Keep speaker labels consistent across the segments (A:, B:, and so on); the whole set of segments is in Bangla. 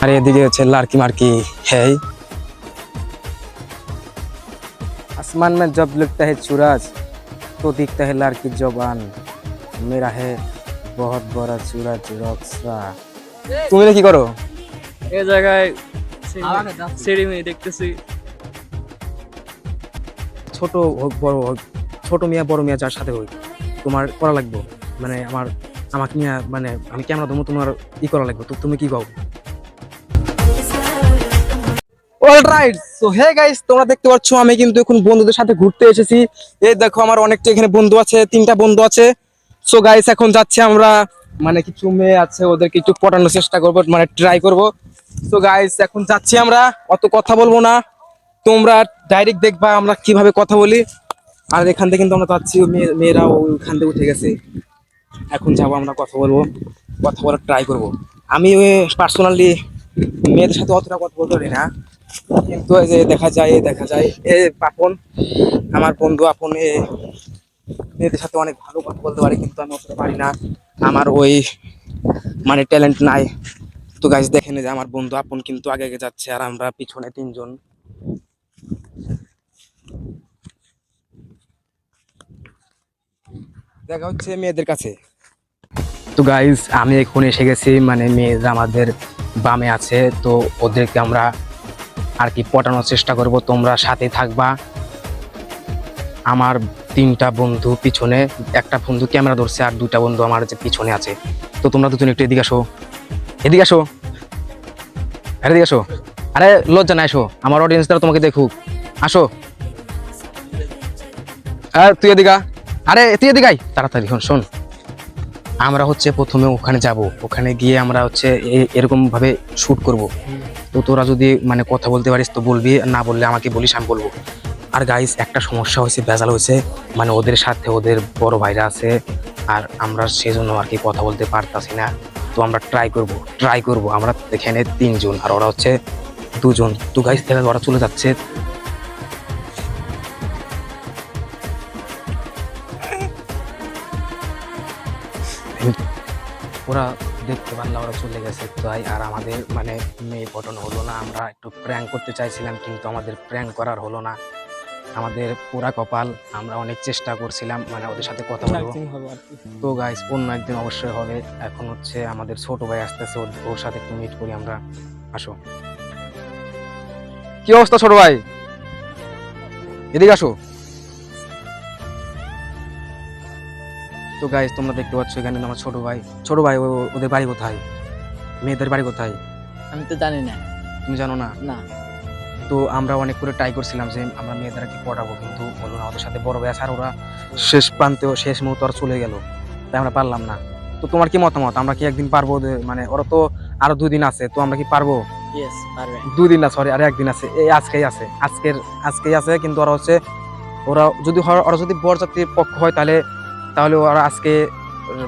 A: আর এদিকে হচ্ছে লাড়কি মার্কি है। आसमान में जब लगता है सूरज तो दिखता है लड़की जवान मेरा है बहुत बड़ा सूरज रक्सा। তুমি কি করো?
B: এই জায়গায় সিঁড়ি দেখতেছি।
A: ছোট হোক বড় হোক, ছোট মিয়া বড় মিয়া যার সাথে হোক তোমার করা লাগবে, মানে আমাকে নিয়ে মানে আমি ক্যামেরা ধরবো, তোমার করা লাগবে। তো তুমি কি কও? অলরাইট, সো হে গাইস, তোমরা দেখতে পাচ্ছ আমি কিন্তু এখন বন্ধুদের সাথে ঘুরতে এসেছি। এই দেখো আমার অনেকটা এখানে বন্ধু আছে, 3টা বন্ধু আছে। সো গাইস এখন যাচ্ছি আমরা, মানে কিছু মেয়ে আছে ওদেরকে একটু পটানোর চেষ্টা করবো, মানে ট্রাই করবো। সো গাইস এখন যাচ্ছি আমরা, অত কথা বলবো না, তোমরা ডাইরেক্ট দেখবা আমরা কিভাবে কথা বলি। আর এখান থেকে কিন্তু আমরা যাচ্ছি, মেয়েরা ওইখান থেকে উঠে গেছে। এখন যাবো আমরা, কথা বলবো, কথা বলার ট্রাই করবো। আমি পার্সোনালি মেয়েদের সাথে অতটা কথা বলতে পারি না, কিন্তু এই যে দেখা যায় এ আপন, আমার বন্ধু আপন মেয়েদের সাথে অনেক ভালো কথা বলতে পারে, কিন্তু আমি অতটা পারি না, আমার ওই মানে ট্যালেন্ট নাই। তো গাইস দেখেন যে আমার বন্ধু আপন কিন্তু আগে আগে যাচ্ছে আর আমরা পিছনে 3জন। দেখা হচ্ছে মেয়েদের কাছে। তো গাইস আমি এখন এসে গেছি, মানে মেয়েরা আমাদের বামে আছে, তো ওদেরকে আমরা আর কি পটানোর চেষ্টা করব, তোমরা সাথে থাকবা। আমার 3টা বন্ধু পিছনে, একটা বন্ধু ক্যামেরা ধরছে আর 2টা বন্ধু আমার যে পিছনে আছে। তো তোমরা দুজন একটু এদিকে আসো, এদিকে আসো, আরে এদিকে আসো, আরে লজ্জা না, আসো, আমার অডিয়েন্স দ্বারা তোমাকে দেখুক, আসো। তুই এদিকে, আরে তুই এদিকে আয় তাড়াতাড়ি। শোন, আমরা হচ্ছে প্রথমে ওখানে যাব, ওখানে গিয়ে আমরা হচ্ছে এরকম ভাবে শুট করব। তো তোরা যদি মানে কথা বলতে পারিস তো বলবি, না বললে আমাকে বলিস, আমি বলবো। আর গাইস একটা সমস্যা হয়েছে, ভেজাল হয়েছে, মানে ওদের সাথে ওদের বড় ভাইরা আছে আর আমরা সেজন্য আর কি কথা বলতে পারতাছি না। তো আমরা ট্রাই করব। আমরা এখানে 3জন আর ওরা হচ্ছে 2জন। তো গাইস দেখা ওরা চলে যাচ্ছে। ওরা দেখতে পারলাম ওরা চলে গেছে, তাই আর আমাদের মানে মেয়ে পটানো হলো না। আমরা একটু প্র্যাঙ্ক করতে চাইছিলাম, কিন্তু আমাদের প্র্যাঙ্ক করার হলো না, আমাদের পুরা কপাল। আমরা অনেক চেষ্টা করছিলাম মানে ওদের সাথে কথা বলবো। তো গাইস অন্য একদিন অবশ্যই হবে। এখন হচ্ছে আমাদের ছোট ভাই আসতেছে, ওর সাথে একটু মিট করি আমরা। আসো, কি অবস্থা ছোট ভাই? এদিকে আসো। তো গাইস তোমরা দেখতে পাচ্ছ এখানে আমার ছোট ভাই ওদের বাড়ি কোথায়, মেয়েদের বাড়ি কোথায়?
B: আমি তো জানি না।
A: তুমি জানো না?
B: না।
A: তো আমরা অনেক করে ট্রাই করছিলাম যে আমরা মেয়েদের কি পড়াবো, কিন্তু হলো না। ওদের সাথে বড় ভাই আছে আর ওরা শেষ প্রান্তেও শেষ মুহূর্তে ওরা চলে গেল, তাই আমরা পারলাম না। তো তোমার কি মতামত, আমরা কি একদিন পারবো? মানে ওরা তো আরো 2 দিন আছে, তো আমরা কি পারবো?
B: ইয়েস, পারবে।
A: 2 দিন না, সরি, আর 1 দিন আছে, এই আজকেই আছে। কিন্তু ওরা হচ্ছে ওরা যদি বরযাত্রীর পক্ষ হয় তাহলে ওরা আজকে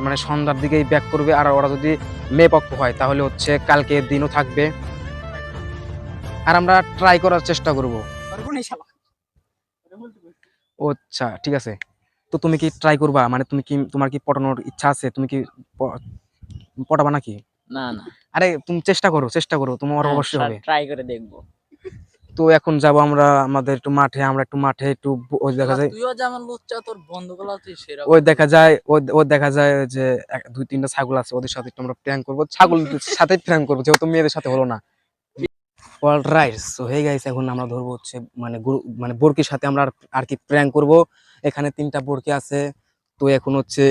A: মানে সন্ধ্যার দিকেই ব্যাক করবে, আর ওরা যদি মেয়ে পক্ষ হয় তাহলে হচ্ছে কালকে দিনও থাকবে। আর আমরা ট্রাই করার চেষ্টা করব। আচ্ছা ঠিক আছে। তো তুমি কি ট্রাই করবা, মানে তোমার কি পটানোর ইচ্ছা আছে? তুমি কি পটাবা নাকি?
B: না না,
A: আরে তুমি চেষ্টা করো, তোমার অবশ্যই হবে।
B: ট্রাই করে দেখবো।
A: তো এখন যাব আমরা আমাদের একটু মাঠে, একটু ওই দেখা যায়,
B: তুইও যেমন লুচ্চা, তোর বন্ধুগুলো তুই সেরকম।
A: ওই দেখা যায় যে 2-3টা ছাগল আছে, ওদের সাথে একটু আমরা প্র্যাঙ্ক করবো, ছাগল সাথে প্র্যাঙ্ক করবো, যেহেতু মেয়েদের সাথে হলো না। অলরাইট, সো হে গাইস এখন আমরা ধরবো হচ্ছে মানে বরকির সাথে আমরা আর কি প্র্যাঙ্ক করব। এখানে 3টা বরকি আছে। তো এখন হচ্ছে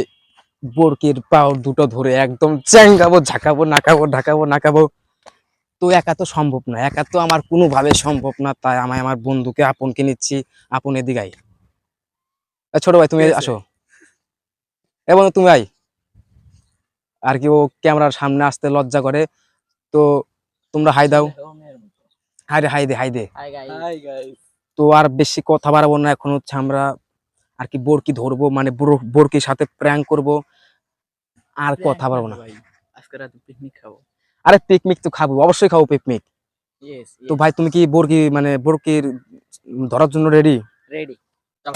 A: বরকির পাও দুটো ধরে একদম চ্যাঙ্গাবো, ঝাঁকাবো, নাকাবো। তো একা তো সম্ভব না, একা তো আমার কোনোভাবে সম্ভব না, তাই আমি আমার বন্ধুকে আপনকে নিচ্ছি। আপন এদিকে আই, ছোট ভাই তুমি আসো, এবং তুমি আই। আর কি ও ক্যামেরার সামনে আসতে লজ্জা করে, তো তোমরা হাই দাও, হাই দে।
B: Hi guys.
A: তো আর বেশি কথা বাড়াবো না, এখন হচ্ছে আমরা আর কি বরকি ধরবো, মানে বরকির সাথে প্র্যাঙ্ক করব, আর কথা বাড়াবো না।
B: আজকে রাতে পিকনিক খাবো।
A: আরে পিকনিক তো খাবো, অবশ্যই খাবো পিকনিক।
B: ইয়েস।
A: তো ভাই তুমি কি বরকির ধরার জন্য রেডি?
B: রেডি, চল।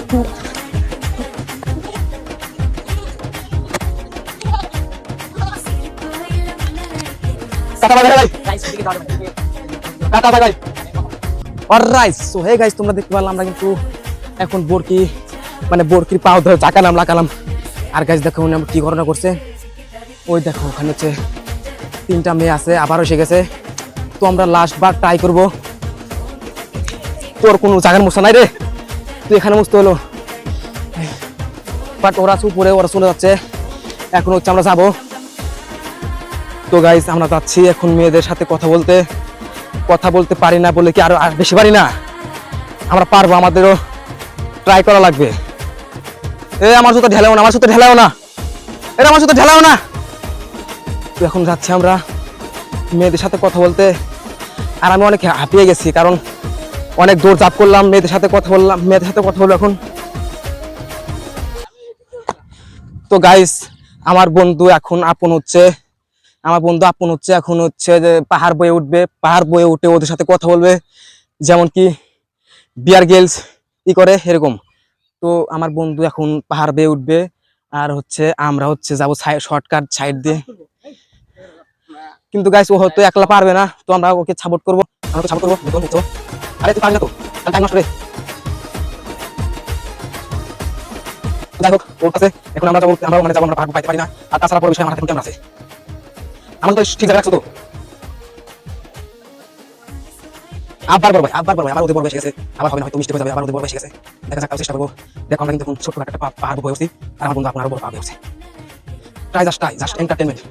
A: Tata bye bye.
B: গাইস এদিকে দাও এদিকে।
A: Tata bye bye. Alright, so hey guys, তোমরা দেখতে পারলাম আমরা কিন্তু এখন বরকি মানে বরকির পাও ধরে চাকালাম লাগালাম। আর গাইস দেখো উনি আমার কি ঘটনা করছে। ওই দেখো ওখানে হচ্ছে 3টা মেয়ে আছে, আবার এসে গেছে। তো আমরা লাস্ট বার ট্রাই করবো। তোর কোনো জায়গার মশা নাই রে, তুই এখানে মুছতে হলো। বাট ওরা উপরে, ওরা চলে যাচ্ছে। এখন হচ্ছে আমরা যাবো। তো গাইস আমরা যাচ্ছি এখন মেয়েদের সাথে কথা বলতে পারি না বলে কি আরো বেশি পারি না? আমরা পারবো, আমাদেরও ট্রাই করা লাগবে। আমার জুতো ঢেলাও না, আমার জুতো ঢেলাও না, আমার জুতো ঢেলাও না। তো এখন যাচ্ছি আমরা মেয়েদের সাথে কথা বলতে। আর আমি অনেক হাঁপিয়ে গেছি, কারণ অনেক দৌড় চাপ করলাম, মেয়েদের সাথে কথা বলবো এখন। তো গাইস আমার বন্ধু আপন হচ্ছে এখন হচ্ছে যে পাহাড় বয়ে উঠবে, পাহাড় বয়ে উঠে ওদের সাথে কথা বলবে, যেমন কি বিয়ার গেলস করে এরকম। তো আমার বন্ধু এখন পাহাড় বেয়ে উঠবে, আর হচ্ছে আমরা হচ্ছে যাবো শর্টকাট সাইড দিয়ে। কিন্তু গাইস ও হয়তো একলা পারবে না, তো আমরা ওকে সাপোর্ট করবো। আরে তুই পারবি না তো, টাইম নষ্ট রে। যাই হোক, ওর কাছে এখন আমরা যাবো, আমরা পাহাড় পাইতে পারি না। আর তাছাড়া পরে বিষয় আমার হাতে কেমন আছে, আমার তো ঠিক জায়গা রাখছো তো। আবার বড় ভাই, আবার ওদের বড় এসে গেছে, আবার হবে না, হয়তো মিষ্টি হয়ে যাবে, আবার ওদের বড় এসে গেছে। দেখা যাক, চেষ্টা করবো। দেখো আমরা কিন্তু এখন ছোট্ট একটা পাহাড় বয়ে উঠছি, আর আমার বন্ধু আপনার বড় পাহাড় উঠছে। Just entertainment.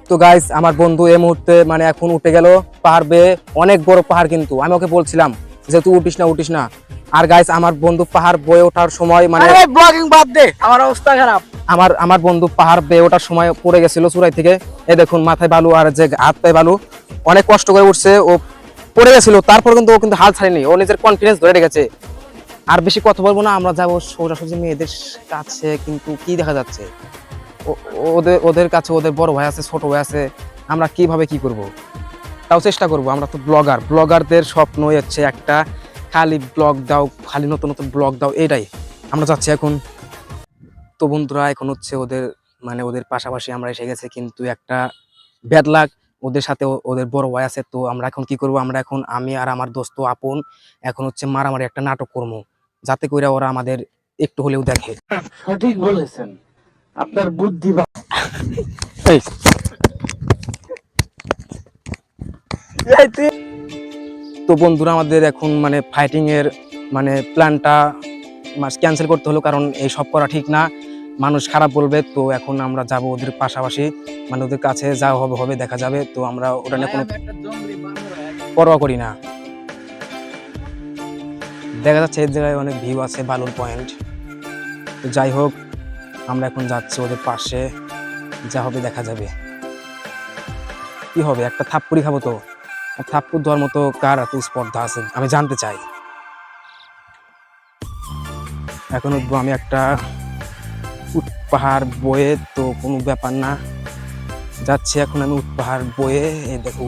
A: তো গাইস আমার বন্ধু এই মুহূর্তে মানে এখন উঠে গেল পাহাড় বেয়ে, অনেক বড় পাহাড়। কিন্তু আমি ওকে বলছিলাম যে তুই উঠিস না। আর গাইস আমার বন্ধু পাহাড় বয়ে ওঠার সময় মানে
B: ব্লগিং বাদ দে, আমার অবস্থা খারাপ।
A: আমার বন্ধু পাহাড় বেয়ে ওঠার সময় পড়ে গেছিল চূড়াই থেকে। এই দেখুন মাথায় বালু আর যে হাত পায়ে বালু, অনেক কষ্ট করে উঠছে। ও পড়ে গেছিল, তারপর কিন্তু ও কিন্তু হাল ছাড়েনি, ও নিজের কনফিডেন্স ধরে রেখেছে। আর বেশি কথা বলবো না, আমরা যাবো সোজাসুজি মেয়েদের কাছে। কিন্তু কি দেখা যাচ্ছে, ওদের কাছে ওদের বড় ভাই আছে, ছোট ভাই আছে, আমরা কিভাবে কি করব? তাও চেষ্টা করব। আমরা তো ব্লগারদের স্বপ্নই হচ্ছে একটা, খালি ব্লগ দাও, খালি নতুন নতুন ব্লগ দাও, এটাই আমরা চাচ্ছি এখন। তো বন্ধুরা এখন হচ্ছে ওদের পাশাপাশি আমরা এসে গেছে, কিন্তু একটা ব্যাড লাক, ওদের সাথে ওদের বড় ভাই আছে। তো আমরা এখন কি করব, আমি আর আমার দোস্ত আপন এখন হচ্ছে মারামারি একটা নাটক করবো, যাতে করে ওরা আমাদের একটু হলেও দেখে।
B: সঠিক বলেছেন, আপনার বুদ্ধি
A: এই, তো বন্ধুরা আমাদের এখন মানে ফাইটিং এর মানে প্ল্যানটা ক্যান্সেল করতে হলো, কারণ এই সব করা ঠিক না, মানুষ খারাপ বলবে। তো এখন আমরা যাব ওদের পাশাপাশি, মানে ওদের কাছে যা হবে দেখা যাবে। তো আমরা ওটা নিয়ে কোনো পরোয়া করি না। দেখা যাচ্ছে এই জায়গায় অনেক ভিউ আছে, বালুর পয়েন্ট। তো যাই হোক, আমরা এখন যাচ্ছি ওদের পাশে, যা হবে দেখা যাবে। কি হবে, একটা থাপ্পড়ি খাবো তো, থাপ্পড় দেওয়ার মতো কার এত স্পর্ধা আছে আমি জানতে চাই। এখন উঠবো আমি একটা পাহাড় বয়ে, তো কোনো ব্যাপার না, যাচ্ছি এখন আমি পাহাড় বয়ে। এই দেখো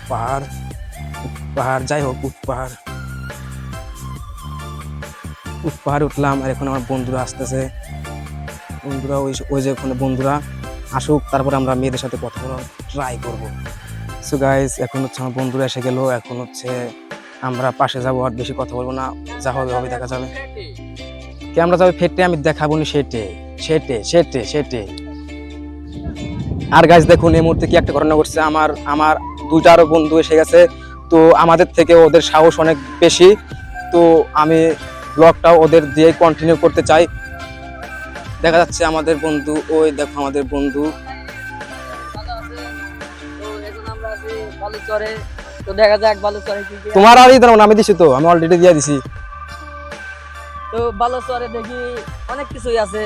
A: পাহাড়, যাই হোক পাহাড় উঠলাম। আর এখন আমার বন্ধুরা আসতেছে, বন্ধুরা ওই যে ওখানে বন্ধুরা আসুক, তারপরে আমরা মেয়েদের সাথে কথা বলার ট্রাই করবো। সো গাইস এখন হচ্ছে আমার বন্ধুরা এসে গেল, এখন হচ্ছে আমরা পাশে যাবো, আর বেশি কথা বলবো না, যা হবে দেখা যাবে। ক্যামেরা যাবে ফেটে, আমি দেখাবো না সেটে। আর গাইস দেখুন এই মুহূর্তে কি একটা ঘটনা ঘটছে, আমার দুইটা আরো বন্ধু এসে গেছে। তো আমাদের থেকে ওদের সাহস অনেক বেশি, তো আমি ব্লগটাও ওদের দিয়ে কন্টিনিউ করতে চাই। দেখা যাচ্ছে আমাদের বন্ধু, ওই দেখো আমাদের বন্ধু।
B: তো দেখা যাক বালুচরে কি কি।
A: তোমার আর ইদার আমি দিছি, তো আমি অলরেডি দিয়ে দিছি।
B: তো বালুচরে দেখি অনেক কিছুই আছে,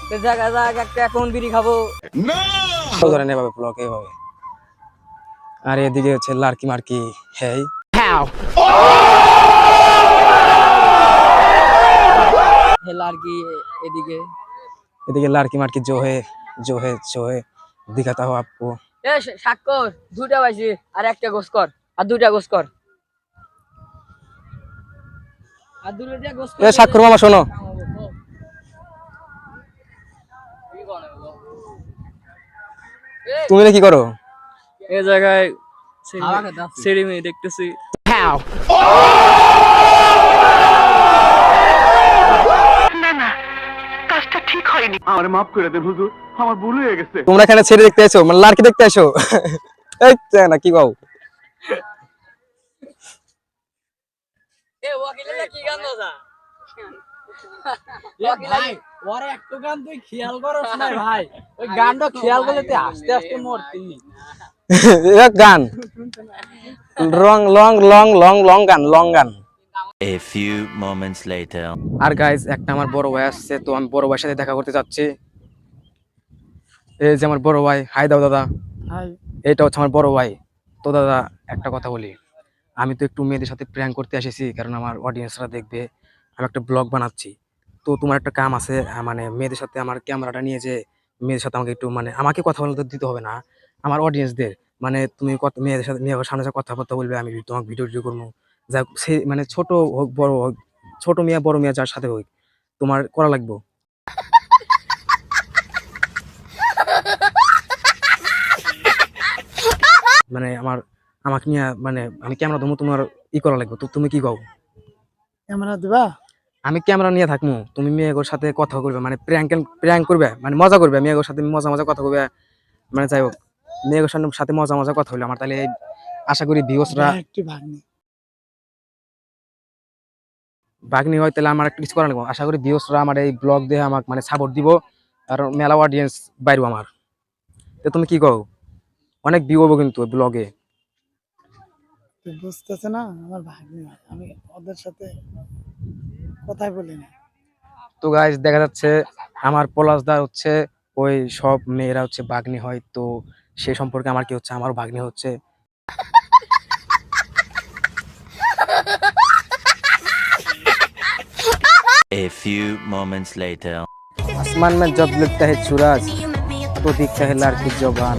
B: তো দেখা যাক একটা এখন বিড়ি খাবো।
A: ধরেন এভাবে ব্লগ এভাবে। আর এদিকে হচ্ছে লার্কি মার্কি। হেই
B: হেলা আর কি এদিকে
A: লার্কি মার্কি জোহে দিখাতা হো আপকো।
B: এ স্বাক্ষর দুটা পাইছি, আর একটা গোস কর, আর দুটা গোস কর। আর দূরে দিয়ে গোস
A: এ স্বাক্ষর মামা শোনো, তুমি এটা কি করো?
B: এই জায়গায় সিঁড়ি মেয়ে দেখতেছি।
A: তোমরা এখানে ছেড়ে দেখতে এসো, মানে লাড়কি দেখতে এসো? এই না কি কও?
B: এ ওয়াকিলে কি গান বাজা?
C: ভাই ওরে একটু গান তুই খেয়াল করছ না ভাই, ওই গানটা খেয়াল করলে তুই আস্তে আস্তে মরতি।
A: এক গান, long long long long long গান, লং গান।
D: A few moments later.
A: আর গাইজ একটা আমার বড় ভাই আসছে, তো আমি বড় ভাইয়ের সাথে দেখা করতে যাচ্ছি। এই যে আমার বড় ভাই, হাই দাও দাদা।
C: হাই।
A: এটা হচ্ছে আমার বড় ভাই। তো দাদা একটা কথা বলি, আমি তো একটু মেয়েদের সাথে প্র্যাঙ্ক করতে এসেছি, কারণ আমার অডিয়েন্সরা দেখবে আমি একটা ব্লগ বানাচ্ছি। তো তোমার একটা কাম আছে, মানে মেয়েদের সাথে আমার ক্যামেরাটা নিয়ে যে মেয়েদের সাথে আমাকে একটু, মানে আমাকে কথা বলতে দিতে হবে না, আমার অডিয়েন্সদের, মানে তুমি মেয়েদের সাথে, মেয়েদের সামনে যা কথাবার্তা বলবে, আমি তোমাকে ভিডিও করবো। যা সে মানে ছোট হোক বড় হোক, ছোট মেয়ে বড় মেয়ে যার সাথে হোক, তোমার করা লাগবে। মানে আমাকে নিয়ে, মানে আমি ক্যামেরা ধরবো, তোমার করা লাগবে। তো তুমি কি কও?
C: ক্যামেরা দিবা?
A: আমি ক্যামেরা নিয়ে থাকবো, তুমি মেয়েগুলোর সাথে কথা করবে, মানে প্র্যাঙ্ক করবে, মানে মজা করবে মেয়েগুলোর সাথে, মজা মজা কথা করবে। মানে যাই হোক, মেয়েগুলোর সাথে মজা মজা কথা হইলে আমার তাহলে আশা করি ভিউসরা
C: একটু ভাগ্নি
A: বাগনি হয়, তাহলে আমার একটা কিছু করা লাগবে। আশা করি ভিউসরা আমার এই ব্লগ দিয়ে আমাকে মানে সাপোর্ট দিব, আর মেলা অডিয়েন্স বাইরবো আমার। তো তুমি কি কও? অনেক ভিউ হবো কিন্তু ব্লগে।
C: তুই বুঝতেছে না, আমার ভাগ্নি হয়, আমি ওদের সাথে কথাই বলি না।
A: তো গাইজ দেখা যাচ্ছে আমার পলাশদা হচ্ছে ওই সব মেয়েরা হচ্ছে বাগনি হয়, তো সে সম্পর্কে আমার কি হচ্ছে, আমারও বাগনি হচ্ছে।
D: A few moments later.
A: आसमान में जब लगता है सूरज तो दिखता है लड़की जवान,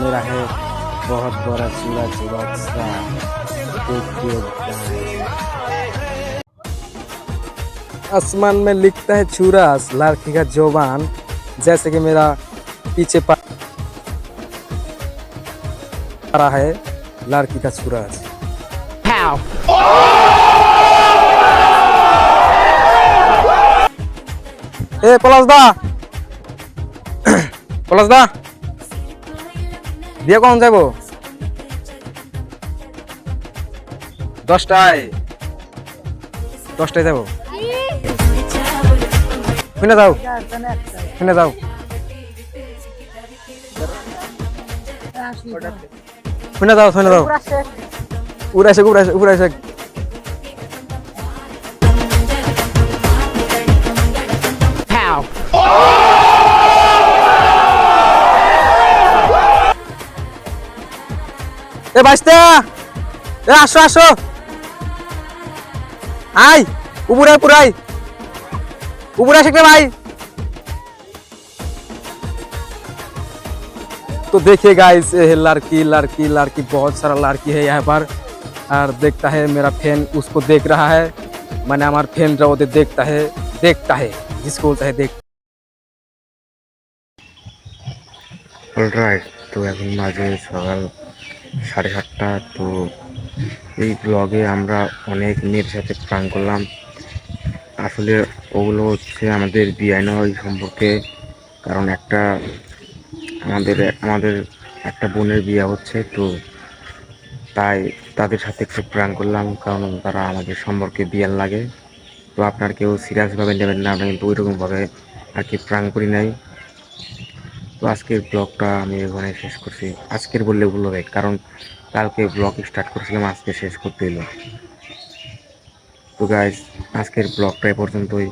A: मेरा है बहुत बड़ा सूरज बक्सा देख के जाए। आसमान में लिखता है सूरज लड़की का जवान, जैसे कि मेरा पीछे पड़ा है लड़की का सूरज। এ পলাশদা, পলাশদা দিয়ে কখন যাবো? 10টায় যাবো। শুনে যাও, শুনে যাও, শুনে যাও, শুনে যাও। উড়াইছে উড়াইছে উড়াইছে। এ বাইস্তা, এ আসো আসো, আই উপরে পুরাই উপরে আসে ভাই। तो देखिए गाइस, लड़की लड़की लड़की बहुत सारा लड़की है यहाँ पर, और देखता है मेरा फैन उसको देख रहा है, मैंने हमारे फैन जो देखता है जिसको बोलता है देख।
E: অলরাইট, তো এখন মাঝে সকাল 7:30। তো এই ব্লগে আমরা অনেক মেয়ের সাথে প্রাণ করলাম। আসলে ওগুলো হচ্ছে আমাদের বিয়ে নয় সম্পর্কে, কারণ আমাদের একটা বোনের বিয়ে হচ্ছে, তো তাই তাদের সাথে একটু প্রাণ করলাম, কারণ তারা আমাদের সম্পর্কে বিয়ার লাগে। তো আপনার কেউ সিরিয়াসভাবে নেবেন না, আমরা কিন্তু ওইরকমভাবে আর কি প্রাণ করি নাই। তো আজকের ব্লগটা আমি এখানে শেষ করছি। আজকের বললে ভুল হবে, কারণ কালকে ব্লগ স্টার্ট করছিলাম, আজকে শেষ করতে হলো। তো গাইজ, আজকের ব্লগটা এ পর্যন্তই,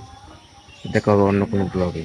E: দেখা হবে অন্য কোনো ব্লগে।